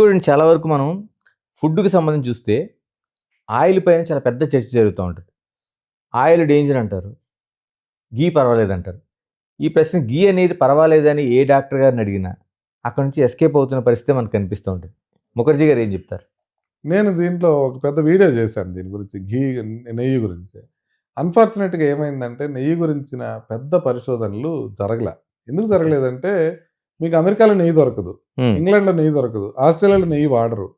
చూడండి, చాలా వరకు మనం ఫుడ్‌కి సంబంధించి చూస్తే ఆయిల్ పైన చాలా పెద్ద చర్చ జరుగుతూ ఉంటది. ఆయిల్ డేంజర్ అంటారు. ఘీ పర్వాలేదంటారు. ఈ ప్రశ్న ఘీ అనేది పర్వాలేదని ఏ డాక్టర్ గారిని అడిగినా అక్కడి నుంచి ఎస్కేప్ అవుతున్న పరిస్థితి మనకు కనిపిస్తూ ఉంటుంది. ముఖర్జీ గారు ఏం చెప్తారు? నేను దీంట్లో ఒక పెద్ద వీడియో చేశాను దీని గురించి. నెయ్యి గురించి. అన్‌ఫార్చునేట్‌గా ఏమైందంటే నెయ్యి గురించిన పెద్ద పరిశోధనలు జరగల. ఎందుకు జరగలేదంటే మీకు అమెరికాలో నెయ్యి దొరకదు. ఇంగ్లాండ్‌లో నెయ్యి దొరకదు. ఆస్ట్రేలియాలో నెయ్యి వాడరు.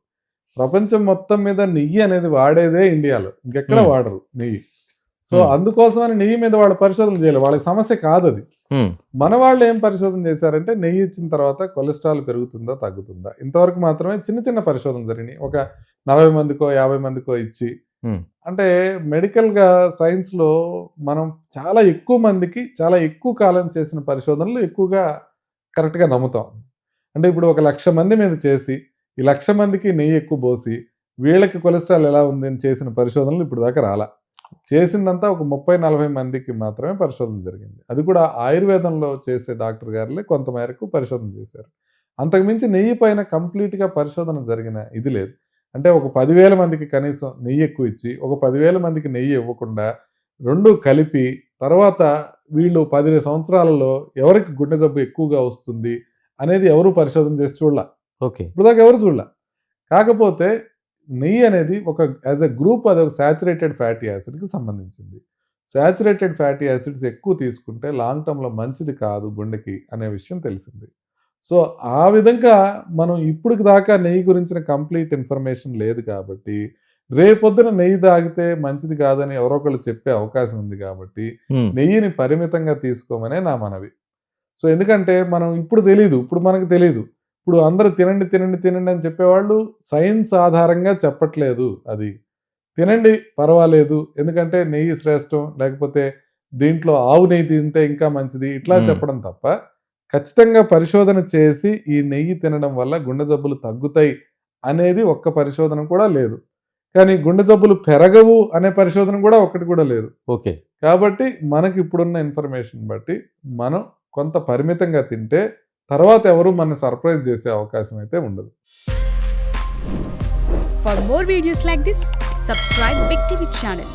ప్రపంచం మొత్తం మీద నెయ్యి అనేది వాడేదే ఇండియాలో. ఇంకెక్కడ వాడరు నెయ్యి. సో అందుకోసమని నెయ్యి మీద వాళ్ళు పరిశోధన చేయలేదు. వాళ్ళకి సమస్య కాదది. మన వాళ్ళు ఏం పరిశోధన చేశారంటే నెయ్యి ఇచ్చిన తర్వాత కొలెస్ట్రాల్ పెరుగుతుందా తగ్గుతుందా ఇంతవరకు మాత్రమే చిన్న చిన్న పరిశోధన జరిగినాయి. ఒక 40 మందికో 50 మందికో ఇచ్చి, అంటే మెడికల్గా సైన్స్లో మనం చాలా ఎక్కువ మందికి చాలా ఎక్కువ కాలం చేసిన పరిశోధనలు ఎక్కువగా కరెక్ట్గా నమ్ముతాం. అంటే ఇప్పుడు 1,00,000 మంది మీద చేసి ఈ 1,00,000 మందికి నెయ్యి ఎక్కువ పోసి వీళ్ళకి కొలెస్ట్రాల్ ఎలా ఉంది అని చేసిన పరిశోధనలు ఇప్పుడు దాకా రాలా. చేసిందంతా ఒక 30-40 మందికి మాత్రమే పరిశోధన జరిగింది. అది కూడా ఆయుర్వేదంలో చేసే డాక్టర్ గారులే కొంత మేరకు పరిశోధన చేశారు. అంతకుమించి నెయ్యి పైన కంప్లీట్గా పరిశోధన జరిగిన ఇది లేదు. అంటే ఒక 10,000 మందికి కనీసం నెయ్యి ఎక్కువ ఇచ్చి ఒక 10,000 మందికి నెయ్యి ఇవ్వకుండా రెండు కలిపి తర్వాత వీళ్ళు 10 సంవత్సరాలలో ఎవరికి గుండె జబ్బు ఎక్కువగా వస్తుంది అనేది ఎవరు పరిశోధన చేసి చూడలా. ఓకే, ఇప్పుడు దాకా ఎవరు చూడలా. కాకపోతే నెయ్యి అనేది ఒక యాజ్ ఎ గ్రూప్ అది ఒక సాచురేటెడ్ ఫ్యాటీ యాసిడ్కి సంబంధించింది. సాచురేటెడ్ ఫ్యాటీ యాసిడ్స్ ఎక్కువ తీసుకుంటే లాంగ్ టర్మ్లో మంచిది కాదు గుండెకి అనే విషయం తెలిసింది. సో ఆ విధంగా మనం ఇప్పటికి దాకా నెయ్యి గురించిన కంప్లీట్ ఇన్ఫర్మేషన్ లేదు కాబట్టి రేపొద్దున నెయ్యి తాగితే మంచిది కాదని ఎవరో ఒకళ్ళు చెప్పే అవకాశం ఉంది కాబట్టి నెయ్యిని పరిమితంగా తీసుకోమనే నా మనవి. సో ఎందుకంటే మనం ఇప్పుడు తెలీదు, ఇప్పుడు మనకు తెలీదు. ఇప్పుడు అందరూ తినండి తినండి తినండి అని చెప్పేవాళ్ళు సైన్స్ ఆధారంగా చెప్పట్లేదు. అది తినండి పర్వాలేదు ఎందుకంటే నెయ్యి శ్రేష్టం, లేకపోతే దీంట్లో ఆవు నెయ్యి తింటే ఇంకా మంచిది ఇట్లా చెప్పడం తప్ప ఖచ్చితంగా పరిశోధన చేసి ఈ నెయ్యి తినడం వల్ల గుండె జబ్బులు తగ్గుతాయి అనేది ఒక్క పరిశోధన కూడా లేదు. కానీ గుండె జబ్బులు పెరగవు అనే పరిశోధన కూడా ఒక్కటి కూడా లేదు. ఓకే, కాబట్టి మనకి ఇప్పుడున్న ఇన్ఫర్మేషన్ బట్టి మనం కొంత పరిమితంగా తింటే తర్వాత ఎవరు మన సర్ప్రైజ్ చేసే అవకాశం అయితే ఉండదు. For more videos like this, subscribe Big TV channel.